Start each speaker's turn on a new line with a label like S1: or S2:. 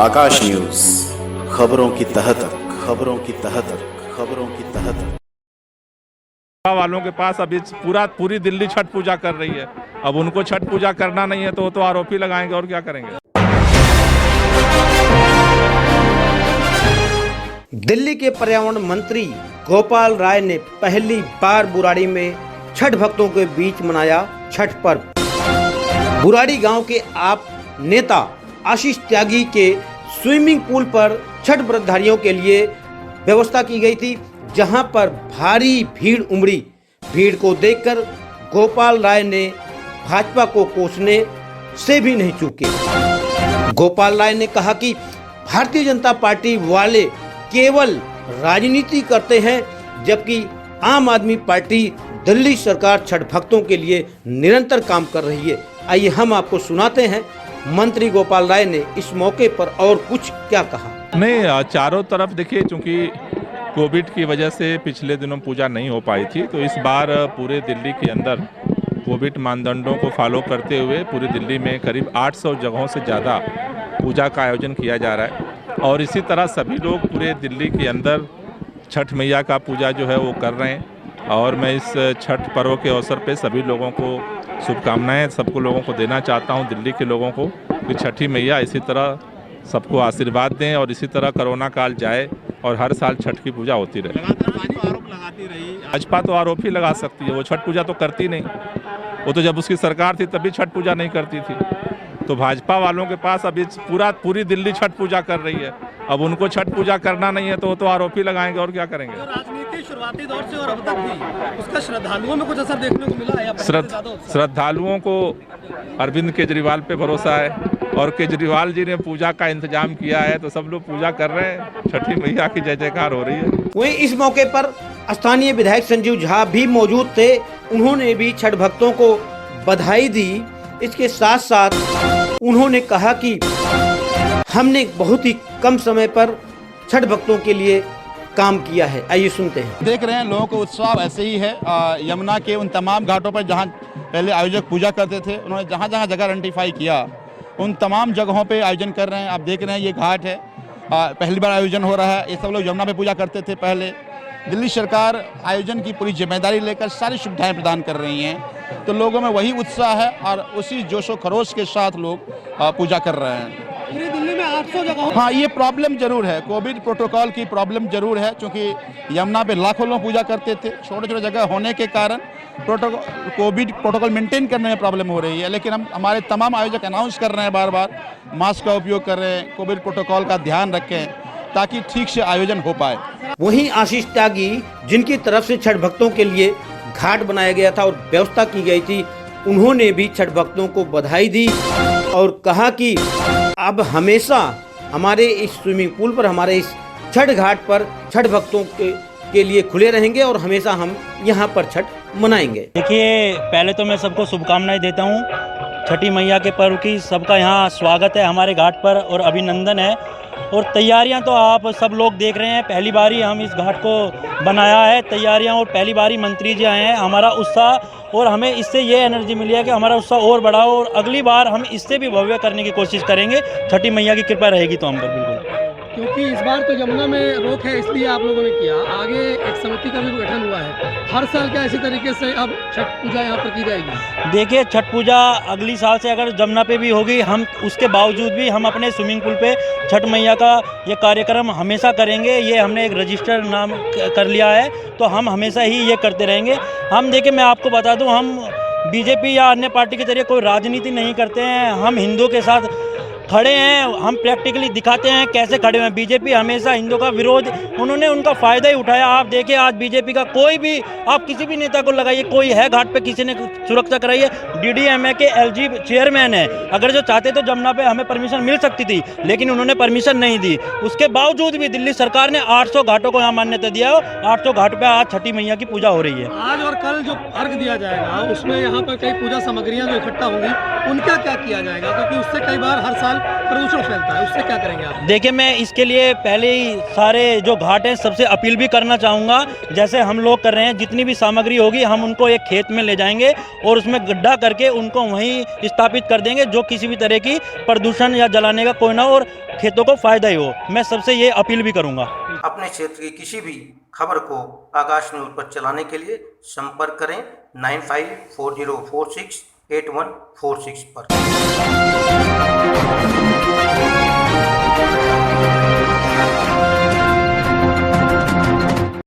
S1: आकाश news, खबरों की तह तक, खबरों की तह तक, खबरों की तह तक।
S2: वालों के पास अभी पूरी दिल्ली छठ पूजा कर रही है। अब उनको छठ पूजा करना नहीं है तो वो तो आरोपी लगाएंगे और क्या करेंगे।
S3: दिल्ली के पर्यावरण मंत्री गोपाल राय ने पहली बार बुराड़ी में छठ भक्तों के बीच मनाया छठ पर्व। बुराड़ी गांव के आप नेता आशीष त्यागी के स्विमिंग पूल पर छठ व्रतधारियों के लिए व्यवस्था की गई थी, जहां पर भारी भीड़ उमड़ी। भीड़ को देखकर गोपाल राय ने भाजपा को कोसने से भी नहीं चूके। गोपाल राय ने कहा कि भारतीय जनता पार्टी वाले केवल राजनीति करते हैं, जबकि आम आदमी पार्टी दिल्ली सरकार छठ भक्तों के लिए निरंतर काम कर रही है। आइए हम आपको सुनाते हैं मंत्री गोपाल राय ने इस मौके पर और कुछ क्या कहा।
S2: नहीं, चारों तरफ देखिए, चूंकि कोविड की वजह से पिछले दिनों पूजा नहीं हो पाई थी, तो इस बार पूरे दिल्ली के अंदर कोविड मानदंडों को फॉलो करते हुए पूरी दिल्ली में करीब 800 जगहों से ज़्यादा पूजा का आयोजन किया जा रहा है। और इसी तरह सभी लोग पूरे दिल्ली के अंदर छठ मैया का पूजा जो है वो कर रहे हैं। और मैं इस छठ पर्व के अवसर पे सभी लोगों को शुभकामनाएं सबको लोगों को देना चाहता हूं, दिल्ली के लोगों को, कि छठी मैया इसी तरह सबको आशीर्वाद दें और इसी तरह कोरोना काल जाए और हर साल छठ की पूजा होती रहे।
S4: आरोप लगाती रही
S2: भाजपा तो आरोप ही लगा सकती है, वो छठ पूजा तो करती नहीं। वो तो जब उसकी सरकार थी तभी छठ पूजा नहीं करती थी। तो भाजपा वालों के पास अभी पूरी दिल्ली छठ पूजा कर रही है। अब उनको छठ पूजा करना नहीं है तो वो तो आरोपी लगाएंगे और क्या करेंगे।
S4: राजनीति शुरुआती दौर से और अब तक भी उसका श्रद्धालुओं में कुछ असर देखने को मिला है?
S2: श्रद्धालुओं को अरविंद केजरीवाल पे भरोसा है और केजरीवाल जी ने पूजा का इंतजाम किया है, तो सब लोग पूजा कर रहे हैं। छठी मैया की जय जयकार हो रही है।
S3: वहीं इस मौके पर स्थानीय विधायक संजीव झा भी मौजूद थे। उन्होंने भी छठ भक्तों को बधाई दी। इसके साथ साथ उन्होंने कहा कि हमने बहुत ही कम समय पर छठ भक्तों के लिए काम किया है। आइए सुनते हैं।
S5: देख रहे हैं लोगों को उत्साह ऐसे ही है। यमुना के उन तमाम घाटों पर जहां पहले आयोजक पूजा करते थे, उन्होंने जहां जहां जगह आइडेंटिफाई किया उन तमाम जगहों पे आयोजन कर रहे हैं। आप देख रहे हैं ये घाट है, पहली बार आयोजन हो रहा है। ये सब लोग यमुना पे पूजा करते थे पहले। दिल्ली सरकार आयोजन की पूरी जिम्मेदारी लेकर सारी सुविधाएं प्रदान कर रही हैं, तो लोगों में वही उत्साह है और उसी जोशो खरोश के साथ लोग पूजा कर रहे हैं।
S4: पूरी दिल्ली में 800 जगह।
S5: हाँ, ये प्रॉब्लम जरूर है, कोविड प्रोटोकॉल की प्रॉब्लम जरूर है, क्योंकि यमुना पे लाखों लोग पूजा करते थे। छोटे छोटे जगह होने के कारण कोविड प्रोटोकॉल मेंटेन करने में प्रॉब्लम हो रही है। लेकिन हम हमारे तमाम आयोजक अनाउंस कर रहे हैं बार बार, मास्क का उपयोग कर रहे हैं, कोविड प्रोटोकॉल का ध्यान रखें ताकि ठीक से आयोजन हो पाए।
S3: वहीं आशीष त्यागी, जिनकी तरफ से छठ भक्तों के लिए घाट बनाया गया था और व्यवस्था की गई थी, उन्होंने भी छठ भक्तों को बधाई दी और कहा कि अब हमेशा हमारे इस स्विमिंग पूल पर, हमारे इस छठ घाट पर छठ भक्तों के लिए खुले रहेंगे और हमेशा हम यहाँ पर छठ मनाएंगे।
S6: देखिए, पहले तो मैं सबको शुभकामनाएं देता हूँ छठी मैया के पर्व की। सबका यहाँ स्वागत है हमारे घाट पर और अभिनंदन है। और तैयारियां तो आप सब लोग देख रहे हैं, पहली बार ही हम इस घाट को बनाया है तैयारियां, और पहली बार ही मंत्री जी आए हैं। हमारा उत्साह, और हमें इससे ये एनर्जी मिली है कि हमारा उत्साह और बढ़ा हो और अगली बार हम इससे भी भव्य करने की कोशिश करेंगे। छठी मैया की कृपा रहेगी तो हम पर बिल्कुल।
S4: क्योंकि इस बार तो यमुना में रोक है, इसलिए आप लोगों ने किया। आगे एक समिति का भी गठन हुआ है। हर साल क्या इसी तरीके से अब छठ पूजा यहाँ पर की जाएगी?
S6: देखिए, छठ पूजा अगली साल से अगर जमुना पे भी होगी, हम उसके बावजूद भी हम अपने स्विमिंग पूल पे छठ मैया का ये कार्यक्रम हमेशा करेंगे। ये हमने एक रजिस्टर नाम कर लिया है, तो हम हमेशा ही ये करते रहेंगे। हम देखिए, मैं आपको बता दूँ, हम बीजेपी या अन्य पार्टी के जरिए कोई राजनीति नहीं करते हैं। हम हिंदुओं के साथ खड़े हैं, हम प्रैक्टिकली दिखाते हैं कैसे खड़े हैं। बीजेपी हमेशा हिंदुओं का विरोध, उन्होंने उनका फ़ायदा ही उठाया। आप देखिए, आज बीजेपी का कोई भी, आप किसी भी नेता को लगाइए, कोई है घाट पे किसी ने सुरक्षा कराई है? DDMA के LG चेयरमैन है। अगर जो चाहते तो जमुना पे हमें परमिशन मिल सकती थी, लेकिन उन्होंने परमिशन नहीं दी। उसके बावजूद भी दिल्ली सरकार ने 800 घाटों को यहाँ मान्यता दिया है। 800 घाट पर आज छठी मैया की पूजा हो रही है।
S4: आज और कल जो अर्घ दिया जाएगा, उसमें यहाँ पर कई पूजा सामग्रियाँ जो इकट्ठा होंगी, उनका क्या किया जाएगा? क्योंकि उससे कई बार हर साल प्रदूषण फैलता है, उससे क्या करेंगे आप?
S6: देखिए, मैं इसके लिए पहले ही सारे जो घाट हैं सबसे अपील भी करना चाहूँगा, जैसे हम लोग कर रहे हैं। जितनी भी सामग्री होगी हम उनको एक खेत में ले जाएंगे और उसमें गड्ढा करके उनको वहीं स्थापित कर देंगे, जो किसी भी तरह की प्रदूषण या जलाने का कोई ना हो। और खेतों को फ़ायदा ही हो। मैं सबसे ये अपील भी करूँगा।
S3: अपने क्षेत्र की किसी भी खबर को आकाश न्यूज पर चलाने के लिए संपर्क करें 9540468146 पर।